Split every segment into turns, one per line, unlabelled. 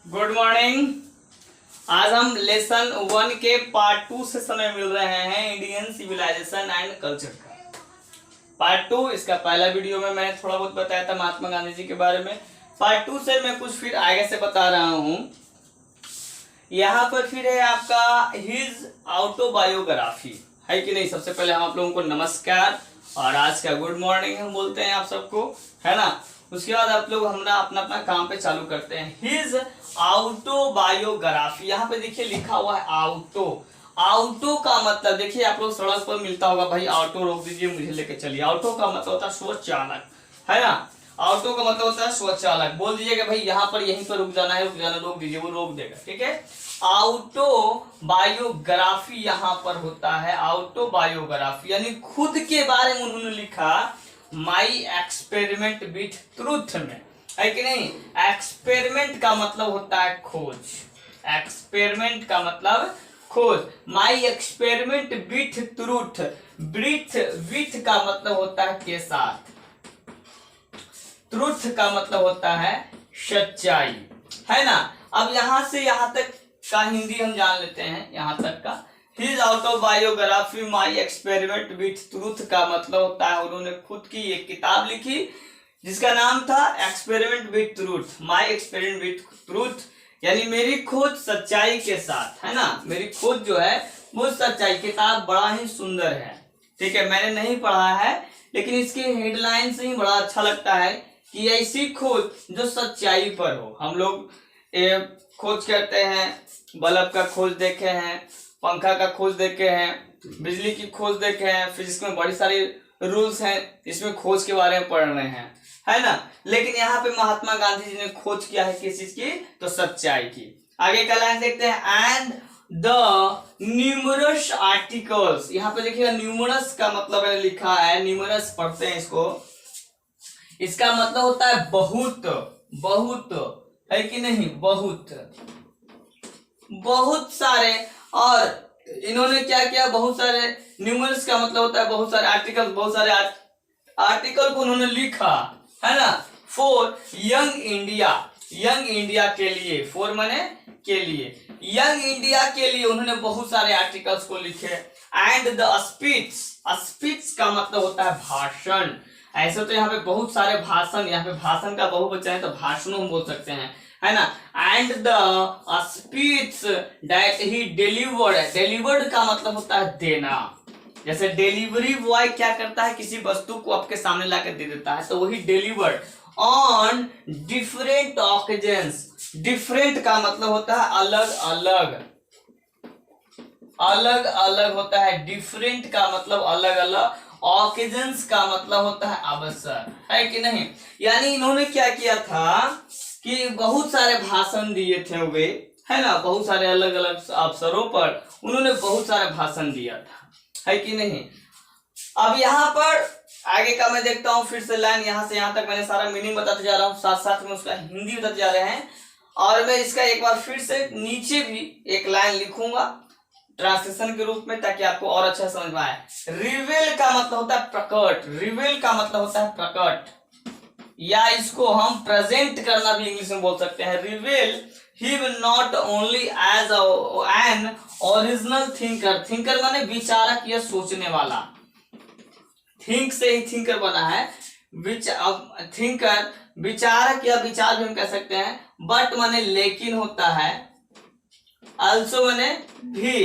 Good morning. आज हम lesson 1 के पार्ट 2 से समय मिल रहे हैं इंडियन सिविलाइजेशन एंड कल्चर का। पार्ट 2 इसका पहला वीडियो में मैंने थोड़ा बहुत बताया था महात्मा गांधी जी के बारे में। पार्ट 2 से मैं कुछ फिर आगे से बता रहा हूं। यहाँ पर फिर है आपका हिज ऑटोबायोग्राफी, है कि नहीं। सबसे पहले हम आप लोगों को नमस्कार और आज का गुड मॉर्निंग हम बोलते हैं आप सबको, है ना। उसके बाद आप लोग हमरा अपना अपना काम पे चालू करते हैं। हिज ऑटोबायोग्राफी, यहाँ पे देखिए लिखा हुआ है ऑटो। ऑटो का मतलब देखिए आप लोग सड़क पर मिलता होगा, भाई ऑटो रोक दीजिए मुझे लेके चलिए। ऑटो का मतलब होता है स्वचालक, है ना। ऑटो का मतलब होता है स्वचालक। बोल दीजिएगा भाई यहाँ पर यहीं पर रुक जाना है, रुक जाना, रोक दीजिए, वो रोक देगा, ठीक है। ऑटोबायोग्राफी यहाँ पर होता है। ऑटोबायोग्राफी यानी खुद के बारे में उन्होंने लिखा माई एक्सपेरिमेंट विथ ट्रूथ में, है कि नहीं। एक्सपेरिमेंट का मतलब होता है खोज। एक्सपेरिमेंट का मतलब खोज। My experiment with truth. With का मतलब होता है के साथ। ट्रूथ का मतलब होता है सच्चाई, है ना। अब यहां से यहां तक का हिंदी हम जान लेते हैं, यहां तक का। His autobiography my experiment with truth का मतलब होता है उन्होंने खुद की एक किताब लिखी जिसका नाम था experiment with truth. My experiment with truth यानी मेरी खोज सच्चाई के साथ, है ना। मेरी खोज जो है वो सच्चाई। किताब बड़ा ही सुंदर है, ठीक है। मैंने नहीं पढ़ा है लेकिन इसके हेडलाइन से ही बड़ा अच्छा लगता है कि ऐसी खोज जो सच्चाई पर हो। हम लोग खोज करते हैं, बल्ब का खोज देखे हैं, पंखा का खोज देखे हैं, बिजली की खोज देखे हैं, फिजिक्स में बड़ी सारी रूल्स हैं, इसमें खोज के बारे में पढ़ रहे हैं, है ना। लेकिन यहाँ पे महात्मा गांधी जी ने खोज किया है किस चीज की, तो सच्चाई की। आगे का लाइन देखते हैं। एंड द न्यूमरस आर्टिकल्स, यहाँ पे देखिएगा न्यूमरस का मतलब है लिखा है, न्यूमरस पढ़ते हैं इसको। इसका मतलब होता है बहुत, बहुत, है कि नहीं, बहुत, बहुत सारे। और इन्होंने क्या किया, बहुत सारे। न्यूमरस का मतलब होता है बहुत सारे आर्टिकल, बहुत सारे आर्टिकल को उन्होंने लिखा, है ना। For young India, young India के लिए, फॉर माने के लिए, यंग इंडिया के लिए उन्होंने बहुत सारे आर्टिकल्स को लिखे। एंड द स्पीच, स्पीच का मतलब होता है भाषण। ऐसे तो यहाँ पे बहुत सारे भाषण, यहाँ पे भाषण का बहुवचन है तो भाषणों हम बोल सकते हैं, है ना। And the speech that he delivered, delivered का मतलब होता है देना। जैसे डिलीवरी बॉय क्या करता है, किसी वस्तु को आपके सामने लाकर दे देता है, तो वही delivered. On different occasions, different का मतलब होता है अलग अलग, अलग अलग होता है। डिफरेंट का मतलब अलग अलग, ऑकेजन्स का मतलब होता है अवसर, है कि नहीं। यानी इन्होंने क्या किया था कि बहुत सारे भाषण दिए थे वे, है ना। बहुत सारे अलग अलग अवसरों पर उन्होंने बहुत सारे भाषण दिया था, है कि नहीं। अब यहाँ पर आगे का मैं देखता हूँ फिर से लाइन, यहाँ से यहाँ तक मैंने सारा मीनिंग बताते जा रहा हूँ, साथ साथ में उसका हिंदी बताते जा रहे हैं। और मैं इसका एक बार फिर से नीचे भी एक लाइन लिखूंगा ट्रांसलेशन के रूप में, ताकि आपको और अच्छा समझ में आए। रिवील का मतलब होता है प्रकट, रिवील का मतलब होता है प्रकट, या इसको हम प्रेजेंट करना भी इंग्लिश में बोल सकते हैं। Reveal he will not only as an original thinker, thinker माने विचारक या सोचने वाला। थिंक से ही थिंकर बना है, थिंकर विचारक या विचार भी हम कह सकते हैं। बट माने लेकिन होता है, also माने भी,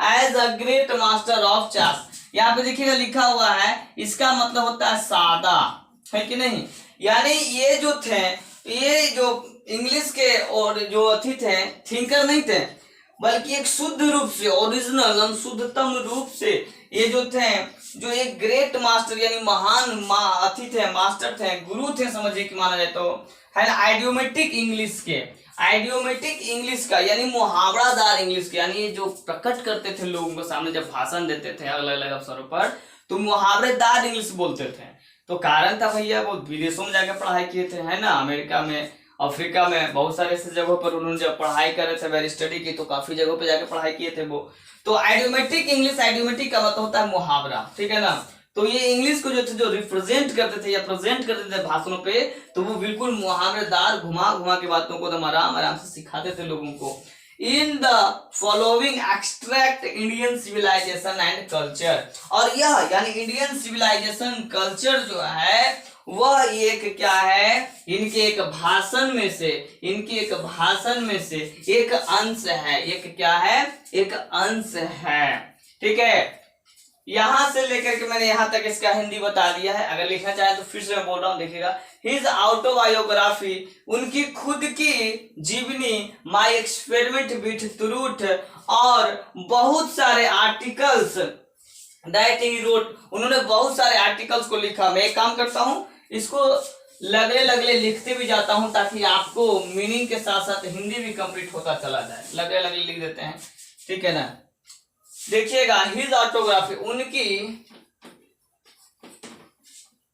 as a great master of chess. यहाँ पे देखिएगा लिखा हुआ है, इसका मतलब होता है सादा, है कि नहीं। यानी ये जो थे, ये जो इंग्लिश के और जो अथी थे, थिंकर नहीं थे, बल्कि एक शुद्ध रूप से, ओरिजिनल शुद्धतम रूप से ये जो थे, जो एक ग्रेट मास्टर यानी महान अथी थे, मास्टर थे, गुरु थे समझिए कि माना जाए तो, है ना। आइडियोमेटिक इंग्लिश के, आइडियोमेटिक इंग्लिश का यानी मुहावरादार इंग्लिश के, यानी जो प्रकट करते थे लोगों के सामने जब भाषण देते थे अलग अलग अवसरों पर, तो मुहावरेदार इंग्लिश बोलते थे। तो कारण था भैया वो विदेशों में जाकर पढ़ाई किए थे, है ना। अमेरिका में, अफ्रीका में, बहुत सारे ऐसे जगहों पर उन्होंने जब पढ़ाई करे थे, वेरी स्टडी की, तो काफी जगहों पे जाकर पढ़ाई किए थे वो। तो आइडियोमेटिक इंग्लिश, आइडियोमेटिक का मतलब होता है मुहावरा, ठीक है ना। तो ये इंग्लिश को जो थे जो रिप्रेजेंट करते थे या प्रेजेंट करते थे भाषणों पे, तो वो बिल्कुल मुहावरेदार घुमा घुमा के बातों को एकदम आराम आराम से सिखाते थे लोगों को। In the following extract Indian civilisation and culture, और यह यानी इंडियन सिविलाइजेशन कल्चर जो है वह एक क्या है, इनके एक भाषण में से, इनके एक भाषण में से एक अंश है, एक क्या है, एक अंश है। ठीक है, यहां से लेकर के मैंने यहां तक इसका हिंदी बता दिया है। अगर लिखना चाहे तो फिर से मैं बोल रहा हूं, देखिएगा। हिज ऑटोबायोग्राफी, उनकी खुद की जीवनी, माय एक्सपेरिमेंट विथ ट्रूथ, और बहुत सारे आर्टिकल्स दैट ही रोट, उन्होंने बहुत सारे आर्टिकल्स को लिखा। मैं एक काम करता हूं, इसको लगले लगले लिखते भी जाता हूं ताकि आपको मीनिंग के साथ साथ हिंदी भी कंप्लीट होता चला जाए। लगले लगले लिख देते हैं, ठीक है ना। देखिएगा, हिज ऑटोग्राफी,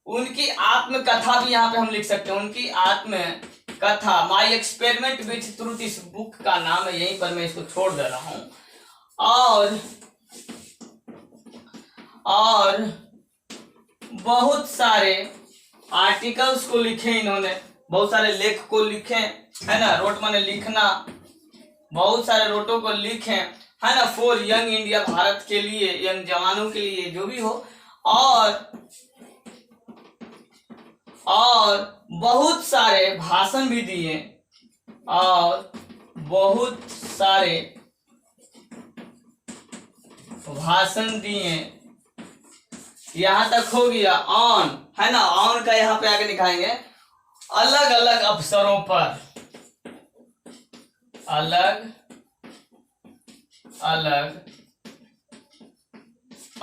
उनकी आत्मकथा भी यहाँ पे हम लिख सकते हैं, उनकी आत्मकथा, माय एक्सपेरिमेंट विथ ट्रूथ, इस बुक का नाम है, यहीं पर मैं इसको छोड़ दे रहा हूं। और बहुत सारे आर्टिकल्स को लिखे इन्होंने, बहुत सारे लेख को लिखे, है ना। रोट माने लिखना, बहुत सारे रोटों को लिखे, है ना, फॉर यंग इंडिया, भारत के लिए, यंग जवानों के लिए, जो भी हो। और बहुत सारे भाषण भी दिए, और बहुत सारे भाषण दिए। यहां तक हो गया ऑन, है ना। ऑन का यहां पे आगे दिखाएंगे, अलग अलग अवसरों पर, अलग अलग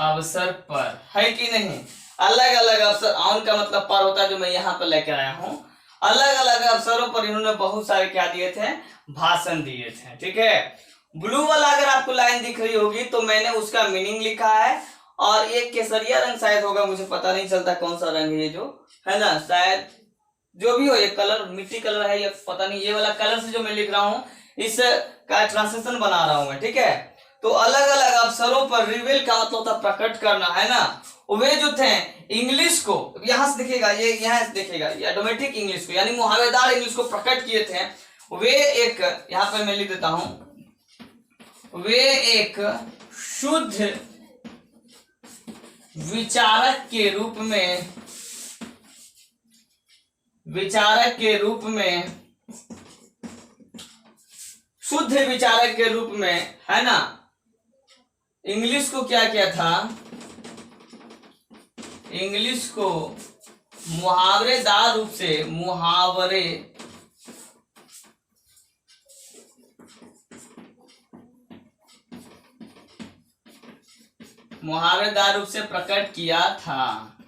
अवसर पर, है कि नहीं। अलग अलग अवसर, ऑन का मतलब पर होता है, जो मैं यहाँ पर लेकर आया हूं। अलग अलग अवसरों पर इन्होंने बहुत सारे क्या दिए थे, भाषण दिए थे। ठीक है, ब्लू वाला अगर आपको लाइन दिख रही होगी तो मैंने उसका मीनिंग लिखा है, और एक केसरिया रंग शायद होगा, मुझे पता नहीं चलता कौन सा रंग है ये, जो है ना, शायद जो भी हो, ये कलर मिट्टी कलर है, ये पता नहीं, ये वाला कलर से जो मैं लिख रहा हूं इसका ट्रांसलेशन बना रहा हूं मैं। ठीक है, तो अलग अलग अवसरों पर, रिवील का मतलब होता प्रकट करना, है ना। वे जो थे इंग्लिश को, यहां से देखिएगा, ये यहां से देखिएगा, ये ऑटोमेटिक इंग्लिश को यानी मुहावरेदार इंग्लिश को प्रकट किए थे। वे एक, यहां पर मैं लिख देता हूं, वे एक शुद्ध विचारक के रूप में, विचारक के रूप में, शुद्ध विचारक के रूप में, है ना, इंग्लिश को क्या किया था, इंग्लिश को मुहावरेदार रूप से, मुहावरेदार रूप से प्रकट किया था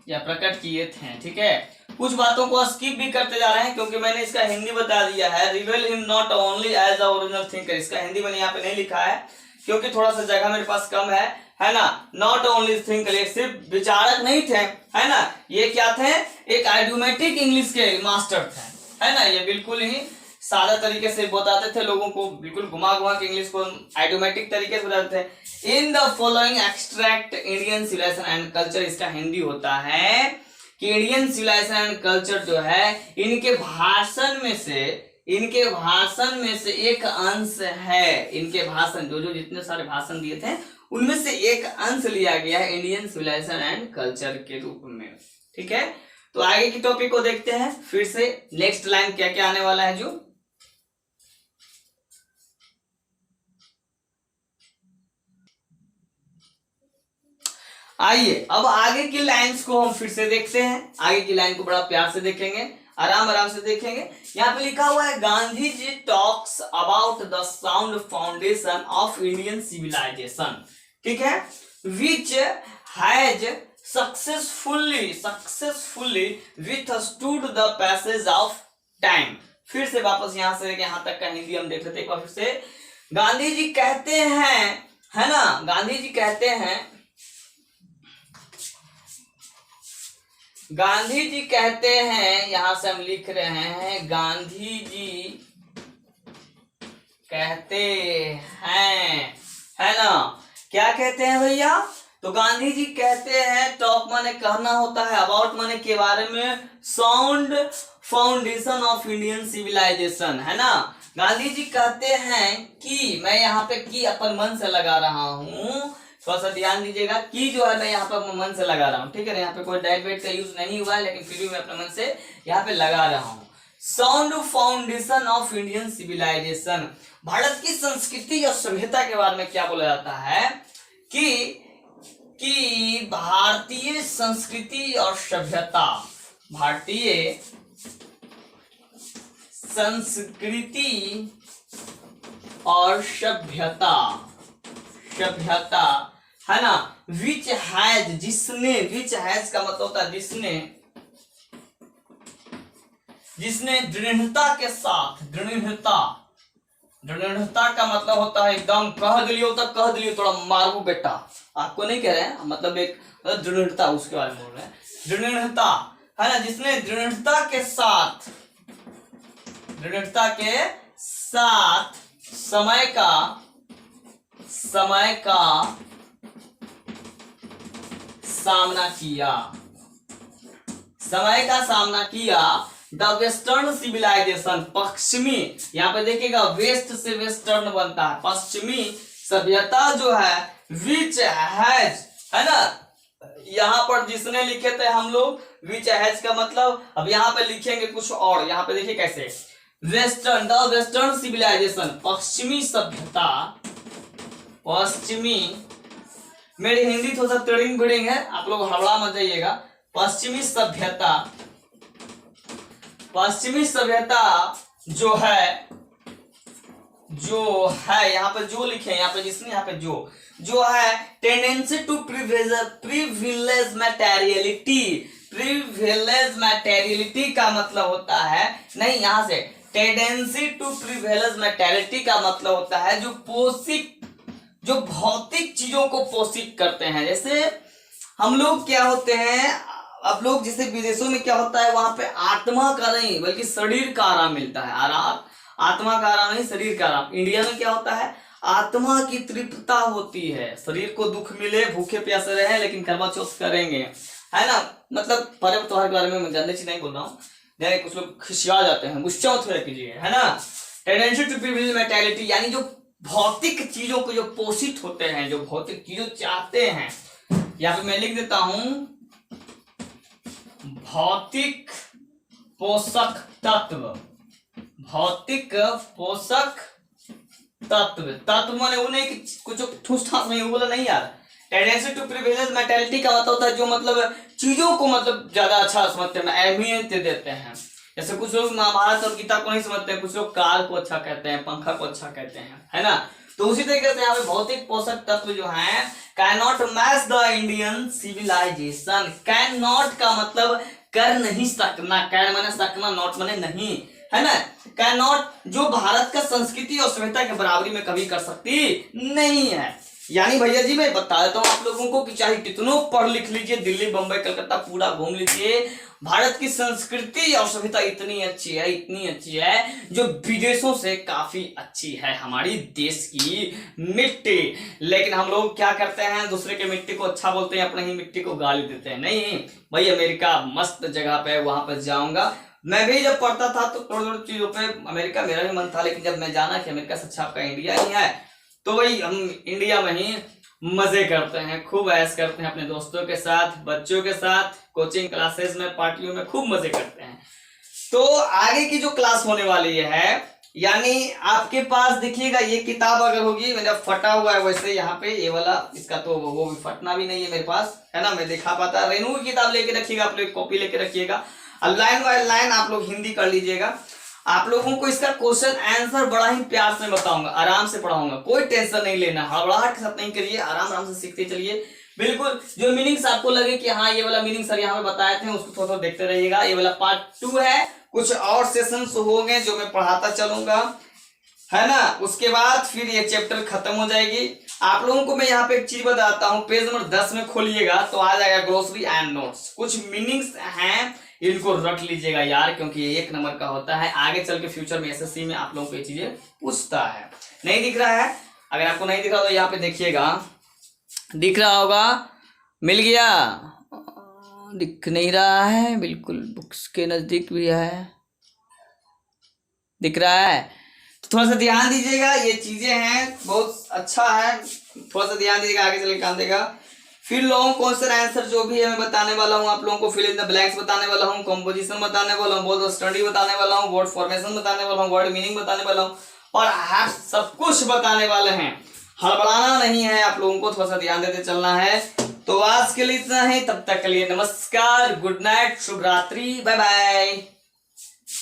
या प्रकट किए थे। ठीक है, कुछ बातों को स्किप भी करते जा रहे हैं क्योंकि मैंने इसका हिंदी बता दिया है। Reveal him not only as the original thinker, इसका हिंदी मैंने यहाँ पे नहीं लिखा है क्योंकि थोड़ा सा जगह मेरे पास कम है ना। नॉट ओनली थिंकर, ये सिर्फ विचारक नहीं थे, है ना, ये क्या थे, एक आइडियोमेटिक इंग्लिश के मास्टर थे, है ना। ये बिल्कुल ही सादा तरीके से बताते थे लोगों को, बिल्कुल घुमा घुमा के इंग्लिश को आइडियोमेटिक तरीके से बताते थे। In the following extract Indian civilisation and culture, इसका हिंदी होता है कि इंडियन सिविलाइजेशन एंड कल्चर जो है इनके भाषण में से, इनके भाषण में से एक अंश है। इनके भाषण जो जो जितने सारे भाषण दिए थे उनमें से एक अंश लिया गया है इंडियन सिविलाइजेशन एंड कल्चर के रूप में। ठीक है, तो आगे की टॉपिक को देखते हैं फिर से। नेक्स्ट लाइन क्या क्या आने वाला है, जो आइए अब आगे की लाइंस को हम फिर से देखते हैं। आगे की लाइन को बड़ा प्यार से देखेंगे, आराम आराम से देखेंगे। यहाँ पे लिखा हुआ है, Gandhi ji talks about the sound foundation of Indian civilization. ठीक है, which has successfully withstood the passage of time. फिर से वापस यहां से यहां तक का हिंदी हम देख लेते हैं एक बार फिर से। गांधी जी कहते हैं, है ना, गांधी जी कहते हैं, गांधी जी कहते हैं, यहां से हम लिख रहे हैं, गांधी जी कहते हैं, है ना, क्या कहते हैं भैया, तो गांधी जी कहते हैं टॉक माने कहना होता है, अबाउट माने के बारे में, sound foundation of Indian civilisation, है ना। गांधी जी कहते हैं कि मैं यहाँ पे की अपन मन से लगा रहा हूँ, थोड़ा सा ध्यान दीजिएगा, की जो है मैं यहाँ पे अपने मन से लगा रहा हूँ, ठीक है ना। यहाँ पे कोई डाइट वेट का यूज नहीं हुआ है, लेकिन फिर भी मैं अपने मन से यहाँ पे लगा रहा हूँ। Sound foundation of Indian civilisation, Bharat की संस्कृति और सभ्यता के बारे में क्या बोला जाता है कि भारतीय संस्कृति और सभ्यता, भारतीय संस्कृति और सभ्यता है ना, विच हैज, जिसने, विच हैज का मतलब होता है जिसने दृढ़ता के साथ, दृढ़ता का मतलब होता है एकदम कह दिलियो तो कह दिलियो, थोड़ा मारू बेटा, आपको नहीं कह रहे हैं, मतलब एक दृढ़ता उसके बारे में बोल रहे हैं, दृढ़ता है ना, जिसने दृढ़ता के साथ समय का सामना किया, द वेस्टर्न सिविलाइजेशन, पश्चिमी, यहाँ पे देखिएगा वेस्ट से वेस्टर्न बनता है, पश्चिमी सभ्यता जो है, विच हैज, है ना, यहाँ पर जिसने लिखे थे हम लोग, विच हैज का मतलब, अब यहाँ पे लिखेंगे कुछ और, यहाँ पे देखिए कैसे, वेस्टर्न, द वेस्टर्न सिविलाइजेशन, पश्चिमी सभ्यता, पश्चिमी, मेरी हिंदी थोड़ा सा टेढ़ी बेढ़ी है, आप लोग हड़बड़ा मत जाइएगा, पश्चिमी सभ्यता जो है यहाँ पे जो लिखे, यहाँ पे जिसने, यहाँ पे जो है, टेंडेंसी टू प्रिविलेज मैटेरियलिटी का मतलब होता है, नहीं, यहाँ से टेंडेंसी टू प्रिविलेज मैटेरियलिटी का मतलब होता है जो भौतिक चीजों को पोषित करते हैं। जैसे हम लोग क्या होते हैं, अब लोग जैसे विदेशों में क्या होता है, वहां पे आत्मा का नहीं बल्कि शरीर का आराम मिलता है, आत्मा का आराम नहीं, शरीर का आराम। इंडिया में क्या होता है, आत्मा की तृप्तता होती है, शरीर को दुख मिले, भूखे प्यासे रहे, लेकिन करवा चौथ करेंगे, है ना, मतलब पर्व त्योहार के बारे में मैं जानने नहीं बोल रहा हूँ, कुछ लोग खिसिया जाते हैं, गुस्सा मत कीजिए, है ना। टेंडेंसी टू प्रिविलेज मैटेरियलिटी, यानी जो भौतिक चीजों को जो पोषित होते हैं, जो भौतिक चीजों चाहते हैं, यहाँ पे मैं लिख देता हूं, भौतिक पोषक तत्व माने उन्हें कुछ ठूस ठास नहीं बोला नहीं यार। टेंडेंसी टू प्रिविलेज मैटेरियलिटी का मतलब होता है जो मतलब चीजों को मतलब ज्यादा अच्छा समझते हैं, अहमियत देते हैं। जैसे कुछ लोग महाभारत और गीता को नहीं समझते हैं, कुछ लोग कार को अच्छा कहते हैं, पंखा को अच्छा कहते हैं, है ना। तो उसी तरीके से यहाँ पे भौतिक पोषक तत्व जो है, can not match the Indian civilisation. Can not का मतलब कर नहीं सकना, कैन माने सकना, नॉट माने नहीं, है ना। कैन नॉट जो भारत का संस्कृति और सभ्यता के बराबरी में कभी कर सकती नहीं है। यानी भैया जी मैं बता देता हूँ आप लोगों को कि चाहे कितनों पढ़ लिख लीजिए, दिल्ली बम्बई कलकत्ता पूरा घूम लीजिए, भारत की संस्कृति और सभ्यता इतनी अच्छी है जो विदेशों से काफी अच्छी है, हमारी देश की मिट्टी। लेकिन हम लोग क्या करते हैं, दूसरे के मिट्टी को अच्छा बोलते हैं, अपने ही मिट्टी को गाली देते हैं। नहीं भाई, अमेरिका मस्त जगह पे, वहां पर जाऊंगा। मैं भी जब पढ़ता था तो थोड़ी चीजों पे अमेरिका मेरा भी मन था, लेकिन जब मैं जाना कि अमेरिका से अच्छा आपका इंडिया ही है, तो वही हम इंडिया में ही मजे करते हैं, खूब ऐश करते हैं अपने दोस्तों के साथ, बच्चों के साथ, कोचिंग क्लासेस में, पार्टियों में खूब मजे करते हैं। तो आगे की जो क्लास होने वाली है, यानी आपके पास देखिएगा ये किताब अगर होगी, मेरा फटा हुआ है वैसे यहाँ पे ये वाला, इसका तो वो भी फटना भी नहीं है मेरे पास, है ना, मैं दिखा पाता। रेनू की किताब लेके रखिएगा, आप लोग कॉपी लेके रखिएगा, लाइन बाय लाइन आप लोग हिंदी कर लीजिएगा। आप लोगों को इसका क्वेश्चन आंसर बड़ा ही प्यार से बताऊंगा, आराम से पढ़ाऊंगा, कोई टेंशन नहीं लेना, हड़बड़ाहट के साथ नहीं करिए, आराम से सीखते चलिए। बिल्कुल जो मीनिंग्स आपको लगे कि हाँ ये वाला मीनिंग सर यहाँ पे बताए थे, उसको थोड़ा थोड़ा देखते रहिएगा। ये वाला पार्ट 2 है, कुछ और सेशंस होंगे जो मैं पढ़ाता चलूंगा, है ना। उसके बाद फिर ये चैप्टर खत्म हो जाएगी। आप लोगों को मैं यहाँ पे एक चीज बताता हूँ, पेज नंबर 10 में खोलिएगा तो आ जाएगा ग्रोसरी एंड नोट्स। कुछ मीनिंग्स हैं, इनको रख लीजिएगा यार, क्योंकि ये 1 नंबर का होता है, आगे चल के फ्यूचर में एसएससी में आप लोगों को ये चीजें पूछता है। नहीं दिख रहा है, अगर आपको नहीं दिख रहा तो यहाँ पे देखिएगा, दिख रहा होगा, मिल गया? दिख नहीं रहा है, बिल्कुल बुक्स के नजदीक भी है, दिख रहा है? तो थोड़ा सा ध्यान दीजिएगा, ये चीजें हैं, बहुत अच्छा है, थोड़ा सा ध्यान दीजिएगा, आगे चल के काम देगा। फिर लोगों को क्वेश्चन आंसर जो भी है मैं बताने वाला हूँ, आप लोगों को फिल इन द ब्लैंक्स बताने वाला हूँ, कंपोजिशन बताने वाला हूँ, बहुत स्टडी बताने वाला हूँ, वर्ड फॉर्मेशन बताने वाला हूँ, वर्ड मीनिंग बताने वाला हूँ, और आप सब कुछ बताने वाले हैं। हड़बड़ाना नहीं है, आप लोगों को थोड़ा सा ध्यान देते चलना है। तो आज के लिए इतना ही, तब तक के लिए नमस्कार, गुड नाइट, शुभ रात्रि, बाय बाय।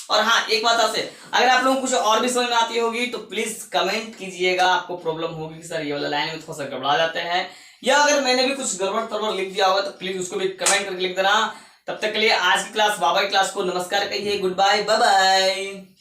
और हाँ, एक बात आपसे, अगर आप लोगों को कुछ और भी समझ में आती होगी तो प्लीज कमेंट कीजिएगा। आपको प्रॉब्लम होगी कि सर ये वाला लाइन में थोड़ा सा गड़बड़ा जाते हैं, या अगर मैंने भी कुछ गड़बड़ तड़बड़ लिख दिया होगा तो प्लीज उसको भी कमेंट करके लिख देना। तब तक के लिए आज की क्लास, बाबा की क्लास को नमस्कार कहिए, गुड बाय, बाय बाय।